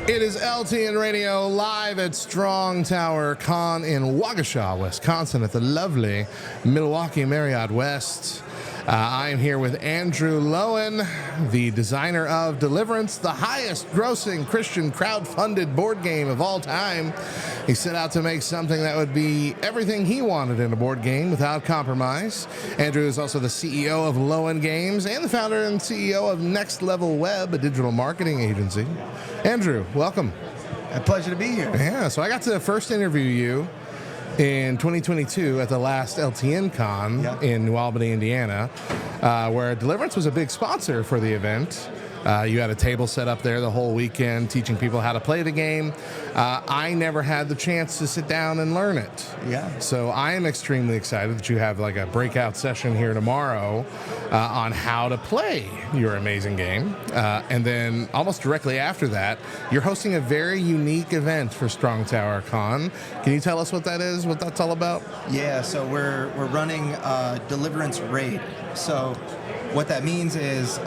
It is LTN Radio live at Strong Tower Con in Waukesha, Wisconsin at the lovely Milwaukee Marriott West. I am here with Andrew Lowen, the designer of Deliverance, the highest grossing Christian crowd-funded board game of all time. He set out to make something that would be everything he wanted in a board game without compromise. Andrew is also the CEO of Lowen Games and the founder and CEO of Next Level Web, a digital marketing agency. Andrew, welcome. A pleasure to be here. Yeah, so I got to first interview you in 2022 at the last LTN Con in New Albany, Indiana, where Deliverance was a big sponsor for the event. You had a table set up there the whole weekend teaching people how to play the game. I never had the chance to sit down and learn it. Yeah. So I am extremely excited that you have like a breakout session here tomorrow on how to play your amazing game. And then almost directly after that, you're hosting a very unique event for Strong Tower Con. Can you tell us what that is, what that's all about? Yeah, so we're running Deliverance Raid. So what that means is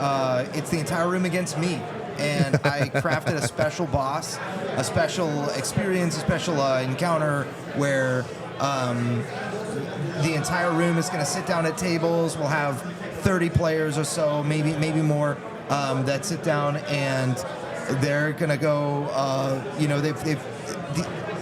it's the entire room against me. And I crafted a special boss, a special experience, a special encounter where the entire room is going to sit down at tables. We'll have 30 players or so, maybe more, that sit down, and they're going to go,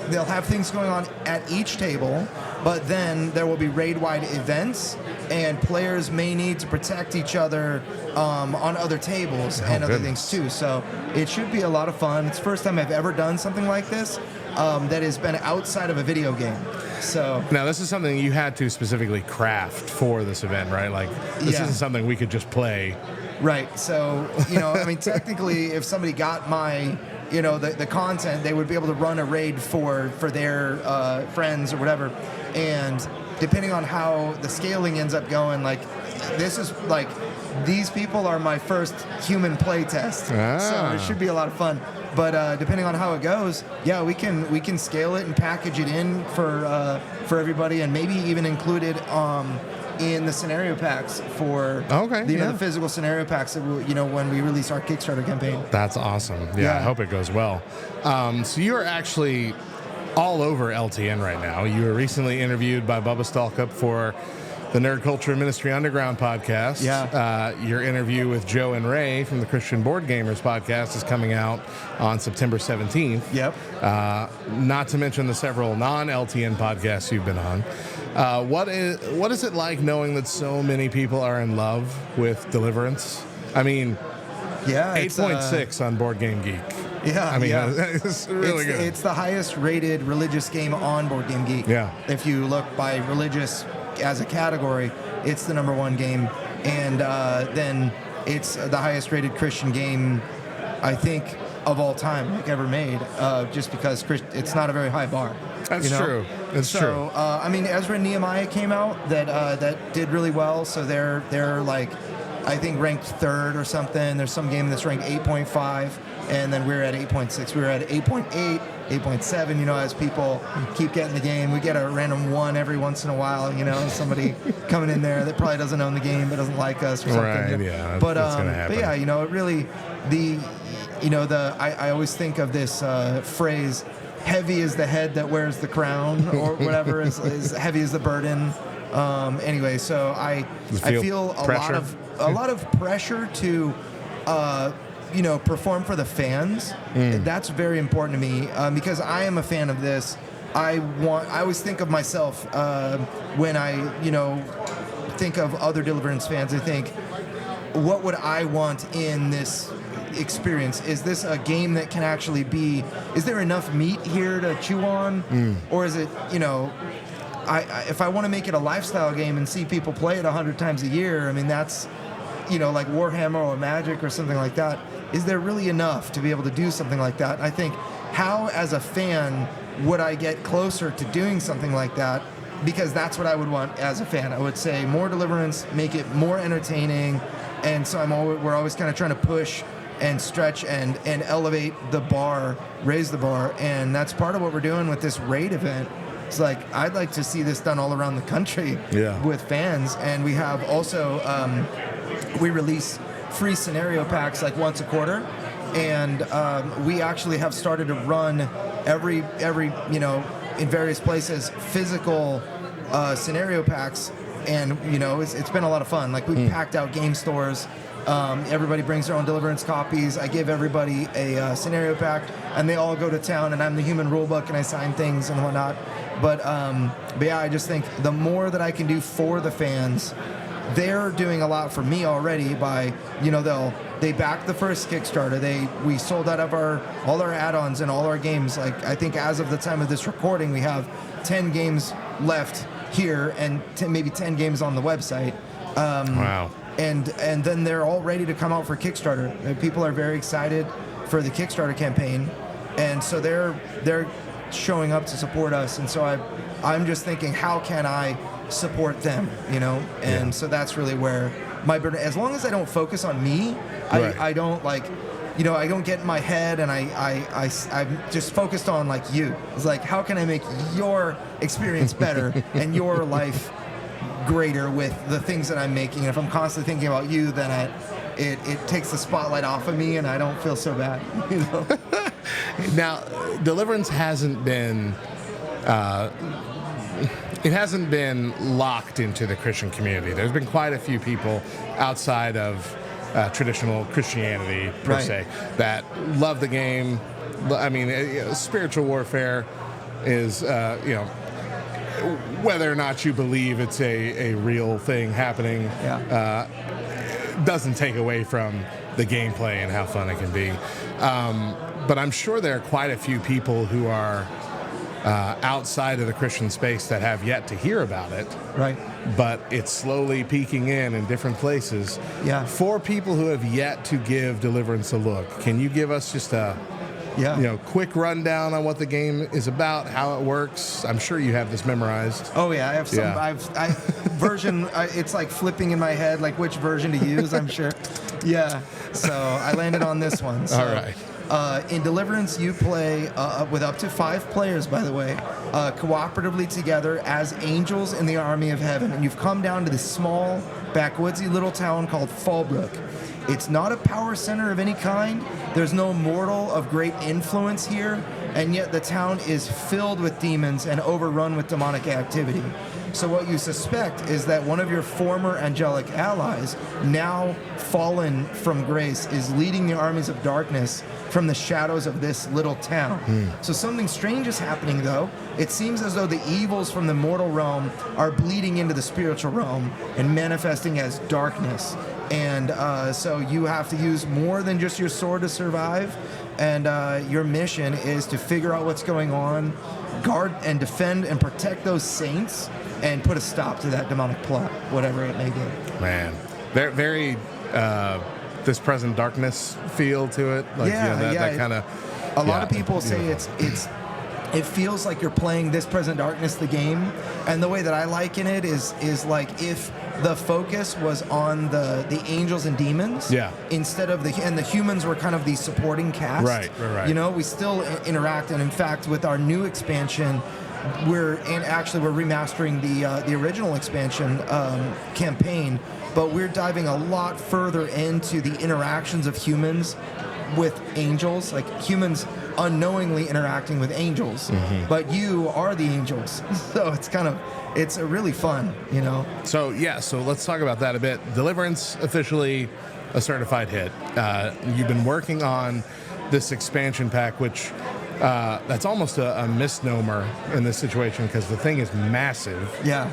they'll have things going on at each table, but then there will be raid-wide events, and players may need to protect each other on other tables and other things too. So it should be a lot of fun. It's the first time I've ever done something like this that has been outside of a video game. So now this is something you had to specifically craft for this event, right? Like this isn't something we could just play. Right. So, I mean, technically, if somebody got my, the content, they would be able to run a raid for their friends or whatever. And depending on how the scaling ends up going, like, this is like, these people are my first human play test. So it should be a lot of fun. But depending on how it goes, yeah, we can scale it and package it in for everybody, and maybe even include it in the scenario packs for the physical scenario packs that when we release our Kickstarter campaign. That's awesome. Yeah, I hope it goes well. So you're actually all over LTN right now. You were recently interviewed by Bubba Stalkup for the Nerd Culture Ministry Underground podcast. Yeah. Your interview with Joe and Ray from the Christian Board Gamers podcast is coming out on September 17th. Yep. Not to mention the several non-LTN podcasts you've been on. What is it like knowing that so many people are in love with Deliverance? I mean, 8.6 on Board Game Geek. Yeah, I mean, it's really good. It's the highest rated religious game on Board Game Geek. Yeah. If you look by religious as a category, it's the #1 game. And then it's the highest rated Christian game, I think, of all time, like ever made, just because it's not a very high bar. That's true. It's true. So, I mean, Ezra and Nehemiah came out that did really well. So they're like, I think, ranked 3rd or something. There's some game that's ranked 8.5, and then we're at 8.6. We were at 8.8, 8.7. As people keep getting the game, we get a random 1 every once in a while. Somebody coming in there that probably doesn't own the game but doesn't like us or something. Right. Yeah. But that's gonna happen. But yeah, it really I always think of this phrase, "Heavy is the head that wears the crown," or whatever. is heavy is the burden. Anyway, so I feel a lot of pressure to perform for the fans. That's very important to me because I am a fan of this. I always think of myself when I think of other Deliverance fans. I think, what would I want in this experience? Is this a game that can actually be, is there enough meat here to chew on? Or is it, if I want to make it a lifestyle game and see people play it 100 times a year, I mean, that's, like Warhammer or Magic or something like that. Is there really enough to be able to do something like that? I think, how as a fan would I get closer to doing something like that? Because that's what I would want as a fan. I would say more Deliverance, make it more entertaining, and so we're always kind of trying to push and stretch and elevate the bar, raise the bar, and that's part of what we're doing with this raid event. It's like, I'd like to see this done all around the country with fans, and we have also we release free scenario packs like once a quarter, And we actually have started to run every in various places physical scenario packs, and it's been a lot of fun. Like we packed out game stores. Everybody brings their own Deliverance copies. I give everybody a scenario pack, and they all go to town, and I'm the human rulebook, and I sign things and whatnot. But yeah, I just think the more that I can do for the fans, they're doing a lot for me already by, they backed the first Kickstarter. We sold out of all our add-ons and all our games. Like, I think as of the time of this recording, we have 10 games left here and maybe 10 games on the website. Wow. And then they're all ready to come out for Kickstarter. People are very excited for the Kickstarter campaign, and so they're showing up to support us. And so I'm just thinking, how can I support them? So that's really where my burden. As long as I don't focus on me, right. I don't I don't get in my head, and I'm just focused on like you. It's like, how can I make your experience better and your life greater with the things that I'm making? And if I'm constantly thinking about you, then it takes the spotlight off of me, and I don't feel so bad. Now, Deliverance hasn't been locked into the Christian community. There's been quite a few people outside of traditional Christianity per right. se that love the game. I mean, spiritual warfare is whether or not you believe it's a real thing happening, doesn't take away from the gameplay and how fun it can be. But I'm sure there are quite a few people who are outside of the Christian space that have yet to hear about it. Right. But it's slowly peeking in different places. Yeah. For people who have yet to give Deliverance a look, can you give us just a quick rundown on what the game is about, how it works? I'm sure you have this memorized. Oh yeah, I have some. Yeah. Version. It's like flipping in my head, like which version to use. I'm sure. Yeah. So I landed on this one. So, all right. In Deliverance, you play with up to 5 players, by the way, cooperatively together as angels in the army of heaven. And you've come down to this small, backwoodsy little town called Fallbrook. It's not a power center of any kind. There's no mortal of great influence here, and yet the town is filled with demons and overrun with demonic activity. So what you suspect is that one of your former angelic allies, now fallen from grace, is leading the armies of darkness from the shadows of this little town. So something strange is happening, though. It seems as though the evils from the mortal realm are bleeding into the spiritual realm and manifesting as darkness. And so you have to use more than just your sword to survive. And your mission is to figure out what's going on, guard and defend and protect those saints, and put a stop to that demonic plot, whatever it may be. Man, very this present darkness feel to it. Like, that kind of. A lot of people say it feels like you're playing This Present Darkness, the game, and the way that I liken it is like if the focus was on the angels and demons, instead of the humans were kind of the supporting cast. Right. We still interact, and in fact, with our new expansion, we're remastering the original expansion campaign, but we're diving a lot further into the interactions of humans with angels, like humans unknowingly interacting with angels, but you are the angels. So it's really fun, So let's talk about that a bit. Deliverance, officially a certified hit. You've been working on this expansion pack, which that's almost a misnomer in this situation because the thing is massive. Yeah.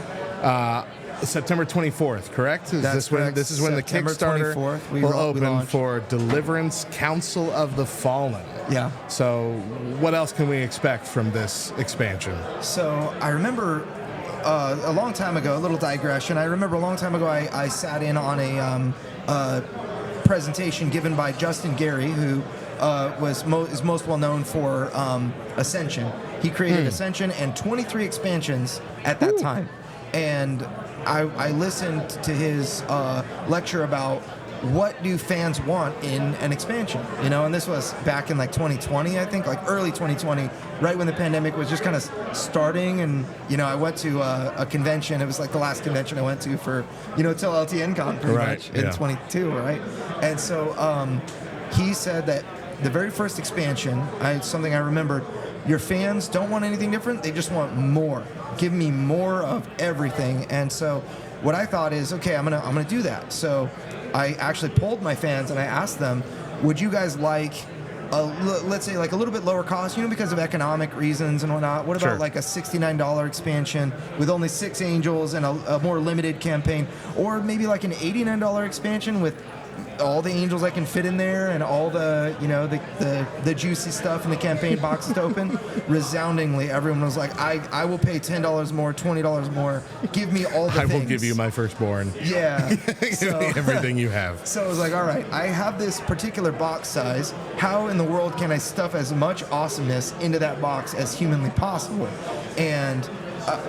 September 24th, correct? That's correct. This is when September the Kickstarter 24th, will open for Deliverance Council of the Fallen. Yeah. So what else can we expect from this expansion? So I remember a long time ago, a little digression, I remember a long time ago I sat in on a presentation given by Justin Gary, who is most well known for Ascension. He created Ascension and 23 expansions at that time. And I listened to his lecture about what do fans want in an expansion, and this was back in like 2020, I think, like early 2020, right when the pandemic was just kind of starting. And, I went to a convention. It was like the last convention I went to for, till LTN Con pretty much in 22, right? And so he said that the very first expansion, something I remembered, your fans don't want anything different. They just want more. Give me more of everything. And so what I thought is, okay, I'm gonna do that. So I actually polled my fans and I asked them, would you guys like, let's say like a little bit lower cost, because of economic reasons and whatnot. What about like a $69 expansion with only 6 angels and a more limited campaign, or maybe like an $89 expansion with all the angels I can fit in there and all the the juicy stuff in the campaign boxes to open? Resoundingly, everyone was like, I will pay $10 more, $20 more. Give me all the things. I will give you my firstborn. Yeah. Give me everything you have. So I was like, all right, I have this particular box size. How in the world can I stuff as much awesomeness into that box as humanly possible? And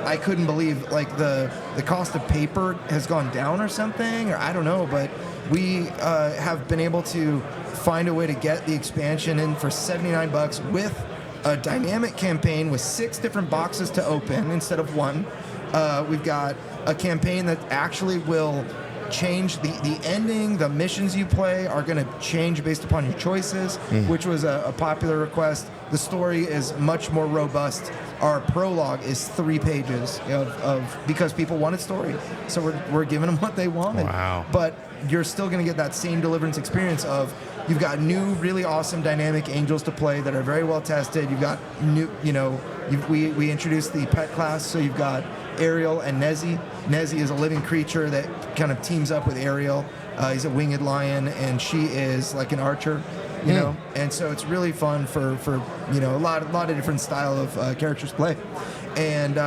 I couldn't believe, like, the cost of paper has gone down or something, or I don't know, but we have been able to find a way to get the expansion in for $79 with a dynamic campaign with 6 different boxes to open instead of 1. We've got a campaign that actually will change the ending. The missions you play are going to change based upon your choices, which was a popular request. The story is much more robust. Our prologue is 3 pages of because people wanted story, so we're giving them what they wanted. Wow. But you're still going to get that same Deliverance experience of, you've got new, really awesome dynamic angels to play that are very well tested. You've got new, we introduced the pet class, so you've got Ariel and Nezzy. Nezzy is a living creature that kind of teams up with Ariel. He's a winged lion, and she is like an archer, know. And so it's really fun for a lot of different style of characters to play. And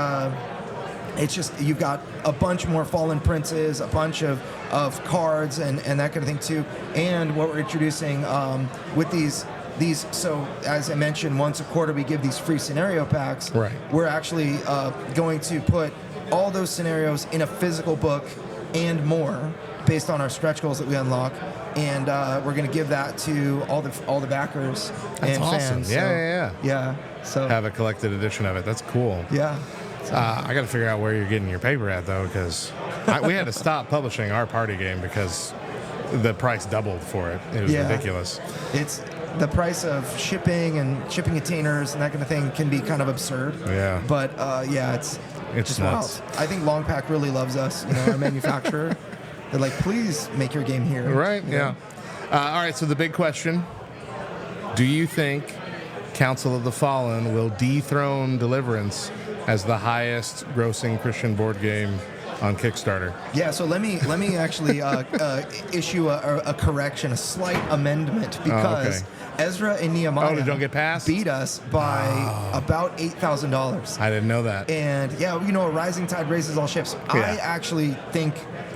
it's just, you've got a bunch more fallen princes, a bunch of cards and that kind of thing too. And what we're introducing with these, so as I mentioned, once a quarter we give these free scenario packs. Right. We're actually going to put all those scenarios in a physical book and more based on our stretch goals that we unlock. And we're going to give that to all the backers. That's and awesome. fans. Yeah. So have a collected edition of it. That's cool. Yeah. I got to figure out where you're getting your paper at, though, because we had to stop publishing our party game because the price doubled for it. It was ridiculous. It's the price of shipping containers and that kind of thing can be kind of absurd. Yeah. But it's just nuts. wild. I think Longpack really loves us, our manufacturer. They're like, please make your game here. Right. Yeah. All right. So the big question: do you think Council of the Fallen will dethrone Deliverance as the highest grossing Christian board game on Kickstarter? Yeah, so let me actually issue a correction, a slight amendment, because Ezra and Nehemiah they don't get passed? beat us by about $8,000. I didn't know that. And a rising tide raises all ships. Yeah. I actually think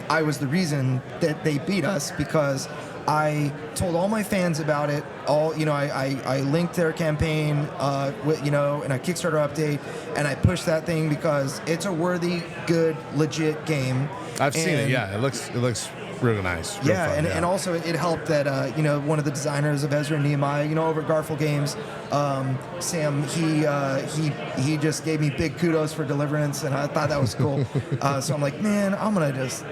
I was the reason that they beat us, because I told all my fans about it. I linked their campaign, in a Kickstarter update, and I pushed that thing because it's a worthy, good, legit game. I've seen it. Yeah, it looks really nice. Real fun, and also it helped that one of the designers of Ezra and Nehemiah, over at Garfield Games, Sam, he just gave me big kudos for Deliverance, and I thought that was cool. So I'm like, man, I'm gonna just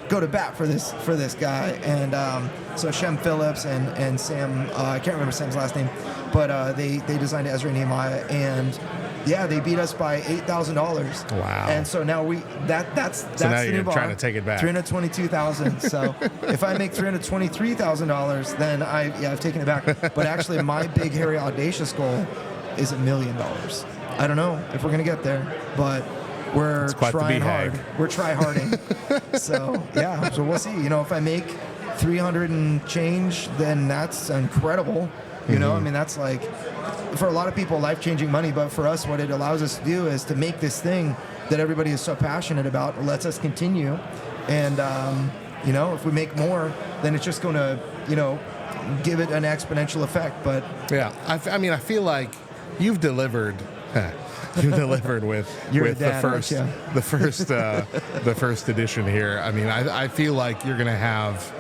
go to bat for this guy. And so Shem Phillips and Sam, I can't remember Sam's last name, but they designed Ezra and Nehemiah, and they beat us by $8,000. Wow! And so now that's so now the you're new bar. trying to take it back. $322,000. So if I make $323,000, then I've taken it back. But actually, my big, hairy, audacious goal is $1 million. I don't know if we're gonna get there, but we're trying hard. We're try-harding. So we'll see. If I make 300 and change, then that's incredible. I mean, that's like, for a lot of people, life-changing money. But for us, what it allows us to do is to make this thing that everybody is so passionate about, lets us continue. And, if we make more, then it's just going to, give it an exponential effect. But yeah, I mean, I feel like you've delivered. You delivered with the first edition here. I mean, I feel like you're going to have.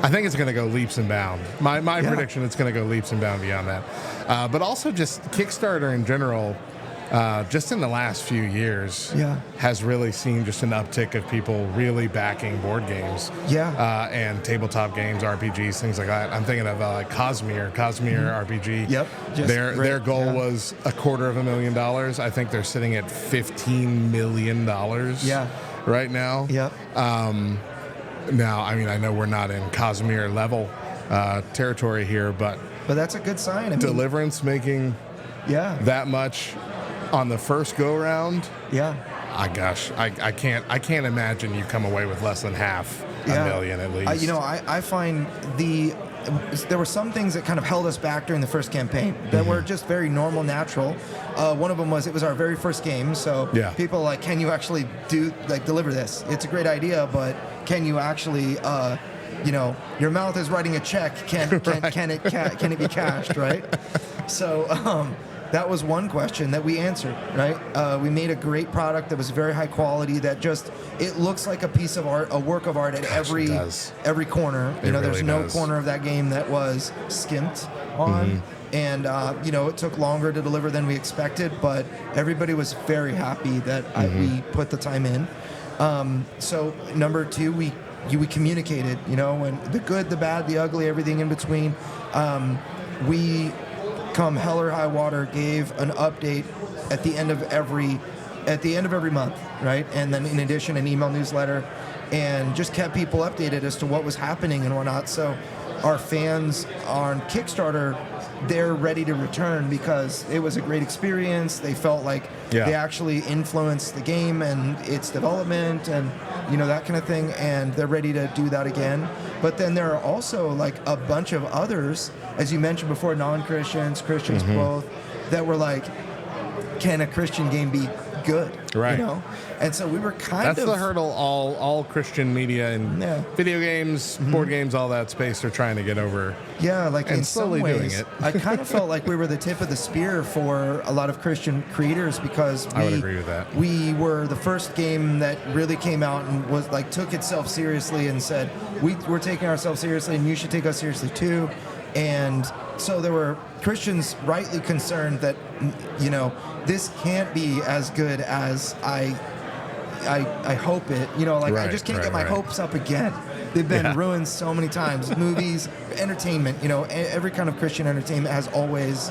I think it's going to go leaps and bounds. My prediction, it's going to go leaps and bounds beyond that. But also just Kickstarter in general. just in the last few years, Yeah. has really seen just an uptick of people really backing board games, and tabletop games, RPGs, things like that. I'm thinking of like Cosmere RPG. Yep. Their goal was $250,000. I think they're sitting at $15 million. Right now. Yep. Now, I mean, I know we're not in Cosmere level territory here, but that's a good sign. I mean, Deliverance making that much on the first go round. I can't imagine you come away with less than half a million at least. I find there were some things that kind of held us back during the first campaign that were just very normal, natural. One of them was it was our very first game, so people were like, can you actually deliver this? It's a great idea, but can you actually, your mouth is writing a check. Can it be cashed, right? So that was one question that we answered, right? We made a great product that was very high quality, that it looks like a piece of art, a work of art at every corner. There's no corner of that game that was skimped on. And, it took longer to deliver than we expected, but everybody was very happy that we put the time in. So number two, we communicated, and the good, the bad, the ugly, everything in between. We, come hell or high water, gave an update at the end of every month, right? And then in addition, an email newsletter, and just kept people updated as to what was happening and whatnot. So our fans on Kickstarter, they're ready to return because it was a great experience. They felt like they actually influenced the game and its development and that kind of thing, and they're ready to do that again. But then there are also like a bunch of others, as you mentioned before, non-Christians, Christians both, that were like, can a Christian game be good? Right. And so we were That's the hurdle all Christian media and video games, board games, all that space they're trying to get over. Yeah, like and in slowly some ways, doing it. I kind of felt like we were the tip of the spear for a lot of Christian creators because I would agree with that. We were the first game that really came out and was like took itself seriously and said, we're taking ourselves seriously and you should take us seriously too. And so there were Christians rightly concerned that, this can't be as good as I hope it. I just can't get my hopes up again. They've been ruined so many times. Movies, entertainment, every kind of Christian entertainment has always,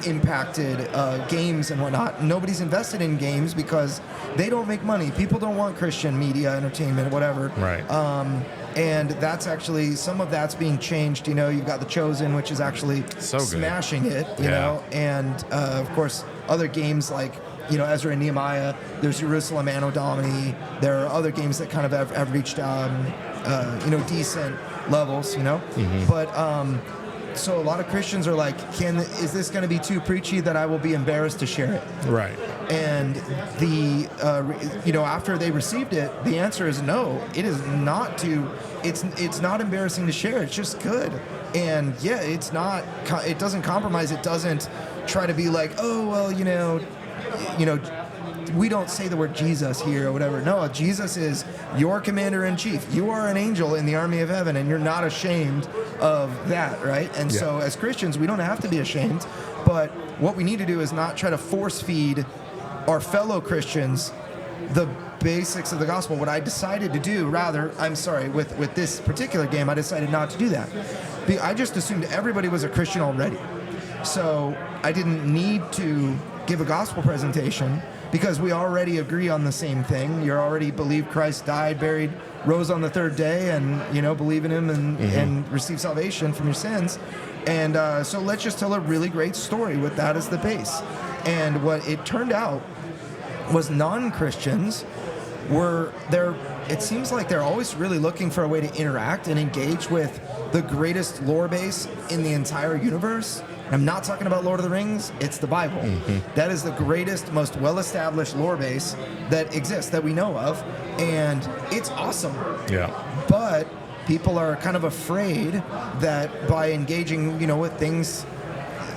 impacted games and whatnot. Nobody's invested in games because they don't make money. People don't want Christian media, entertainment, whatever. Right. And that's actually, some of that's being changed. You've got The Chosen, which is actually smashing it, you know, and of course, other games like, Ezra and Nehemiah, there's Jerusalem, Anno Domini. There are other games that kind of have reached, decent levels, But so a lot of Christians are like, is this going to be too preachy that I will be embarrassed to share it? Right. And after they received it, the answer is no. It is not it's not embarrassing to share. It's just good. And it doesn't compromise. It doesn't try to be like, oh, well, we don't say the word Jesus here or whatever. No, Jesus is your commander-in-chief. You are an angel in the army of heaven, and you're not ashamed of that, right? And so as Christians, we don't have to be ashamed, but what we need to do is not try to force-feed our fellow Christians the basics of the gospel. What I decided to do, with this particular game, I decided not to do that. I just assumed everybody was a Christian already. So I didn't need to give a gospel presentation because we already agree on the same thing. You already believe Christ died, buried, rose on the third day, and believe in him and receive salvation from your sins. And so let's just tell a really great story with that as the base. And what it turned out was non-Christians were there. It seems like they're always really looking for a way to interact and engage with the greatest lore base in the entire universe. I'm not talking about Lord of the Rings, it's the Bible. That is the greatest, most well-established lore base that exists, that we know of, and it's awesome. Yeah. But people are kind of afraid that by engaging, with things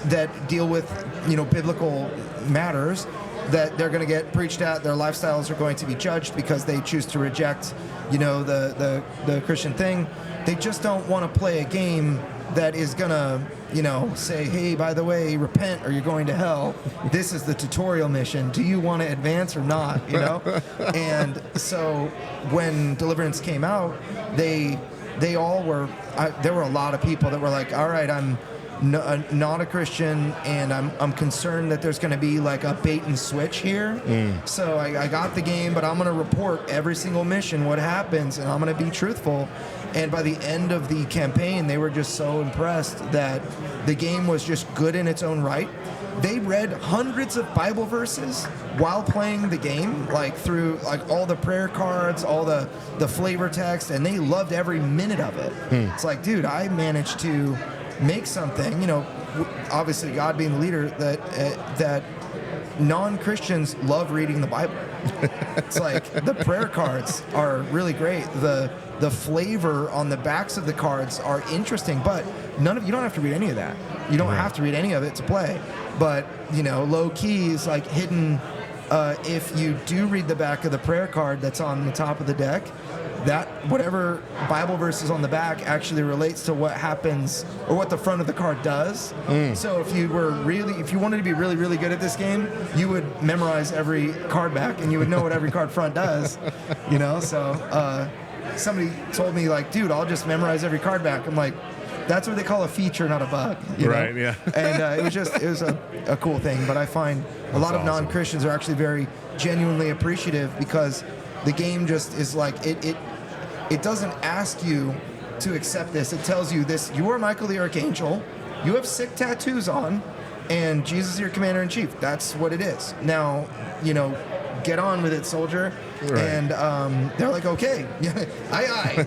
that deal with, biblical matters, that they're going to get preached at, their lifestyles are going to be judged because they choose to reject, the Christian thing. They just don't want to play a game that is gonna, say, hey, by the way, repent or you're going to hell. This is the tutorial mission. Do you want to advance or not? And so when Deliverance came out, they all were. There were a lot of people that were like, all right, I'm not a Christian, and I'm concerned that there's going to be like a bait and switch here. So I got the game, but I'm going to report every single mission, what happens, and I'm going to be truthful. And by the end of the campaign, they were just so impressed that the game was just good in its own right. They read hundreds of Bible verses while playing the game, like through like all the prayer cards, all the flavor text, and they loved every minute of it. It's like, dude, I managed to make something, obviously God being the leader, that non-Christians love reading the Bible. It's like the prayer cards are really great. The flavor on the backs of the cards are interesting, but you don't have to read any of that. You don't have to read any of it to play. But, low key is like hidden. If you do read the back of the prayer card that's on the top of the deck, that whatever Bible verse is on the back actually relates to what happens or what the front of the card does. So if you wanted to be really, really good at this game, you would memorize every card back and you would know what every card front does. So somebody told me like, dude, I'll just memorize every card back. I'm like, that's what they call a feature, not a bug. Right, yeah. And it was a cool thing. But I find a lot of non-Christians are actually very genuinely appreciative because the game just is like, it doesn't ask you to accept this. It tells you this: you are Michael the Archangel, you have sick tattoos on, and Jesus is your commander-in-chief. That's what it is. Now, get on with it, soldier. Right. And they're like, okay, aye,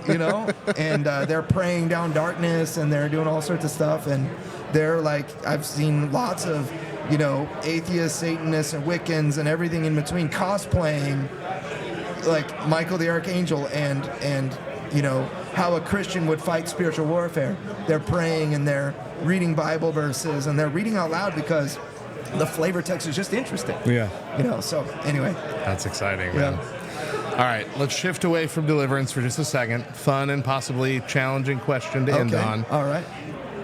and they're praying down darkness, and they're doing all sorts of stuff. And they're like, I've seen lots of, atheists, Satanists, and Wiccans, and everything in between cosplaying like Michael the Archangel, and how a Christian would fight spiritual warfare. They're praying and they're reading Bible verses and they're reading out loud because the flavor text is just interesting. Yeah. So anyway. That's exciting, man. All right, let's shift away from Deliverance for just a second. Fun and possibly challenging question to end on. All right.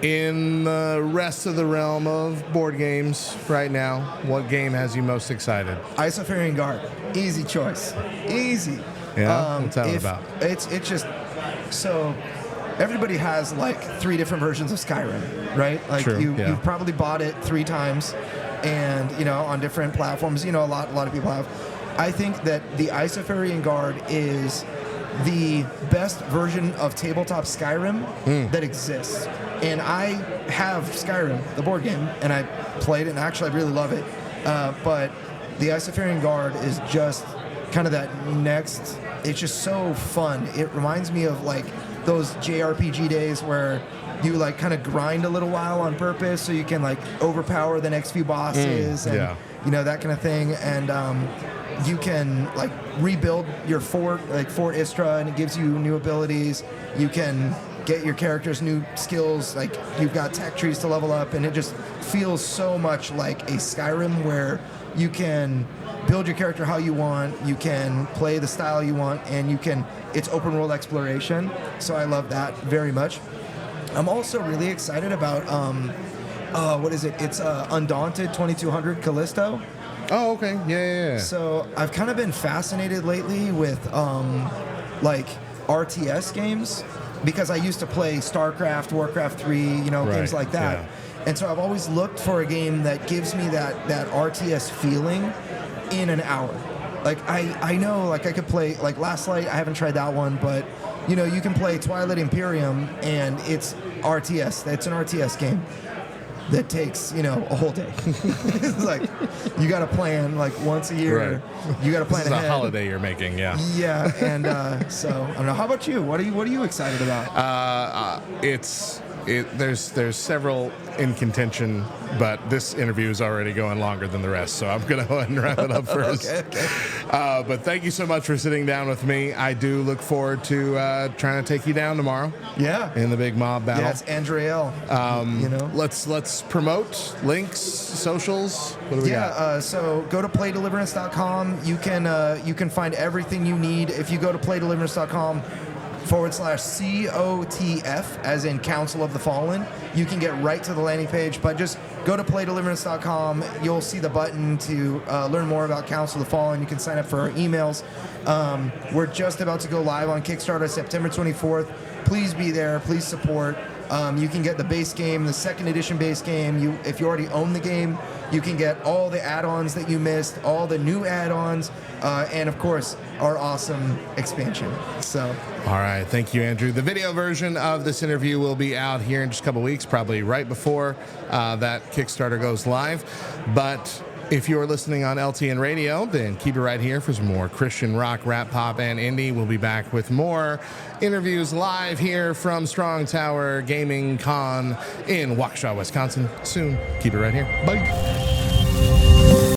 In the rest of the realm of board games right now, what game has you most excited? Isofarian Guard. Easy choice. Easy. Yeah? What's that about? It's just, so everybody has like 3 different versions of Skyrim, right? Like True, you've probably bought it 3 times and, on different platforms, a lot of people have. I think that the Isofarian Guard is the best version of tabletop Skyrim that exists. And I have Skyrim, the board game, and I played it, and actually I really love it. But the Isofarian Guard is just kind of that next, it's just so fun. It reminds me of like those JRPG days where you like kind of grind a little while on purpose so you can like overpower the next few bosses and that kind of thing. And you can like rebuild your fort, like Fort Istra, and it gives you new abilities. You can get your characters new skills, like you've got tech trees to level up, and it just feels so much like a Skyrim where you can build your character how you want, you can play the style you want, and it's open world exploration. So I love that very much. I'm also really excited about what is it? It's Undaunted 2200 Callisto. Oh, okay. Yeah. So I've kind of been fascinated lately with like RTS games because I used to play StarCraft, Warcraft 3, games like that. Yeah. And so I've always looked for a game that gives me that RTS feeling in an hour. Like I know like I could play like Last Light, I haven't tried that one, but you can play Twilight Imperium and it's RTS. It's an RTS game that takes, a whole day. It's like you got to plan like once a year. Right. You got to plan ahead. This is a holiday you're making, yeah. Yeah, and so I don't know. How about you? What are you excited about? There's several in contention, but this interview is already going longer than the rest, so I'm going to go ahead and wrap it up first. Okay. But thank you so much for sitting down with me. I do look forward to trying to take you down tomorrow. Yeah. In the big mob battle. Yeah, it's Andrew. Let's promote links, socials. What do we got? So go to playdeliverance.com. You can find everything you need. If you go to playdeliverance.com, /COTF, as in Council of the Fallen. You can get right to the landing page, but just go to playdeliverance.com. You'll see the button to learn more about Council of the Fallen. You can sign up for our emails. We're just about to go live on Kickstarter September 24th. Please be there. Please support. You can get the base game, the second edition base game. If you already own the game, you can get all the add-ons that you missed, all the new add-ons, and of course, our awesome expansion. So, all right, thank you, Andrew. The video version of this interview will be out here in just a couple weeks, probably right before that Kickstarter goes live. But if you're listening on LTN radio, then keep it right here for some more Christian rock, rap, pop, and indie. We'll be back with more interviews live here from Strong Tower Gaming Con in Waukesha, Wisconsin soon. Keep it right here. Bye.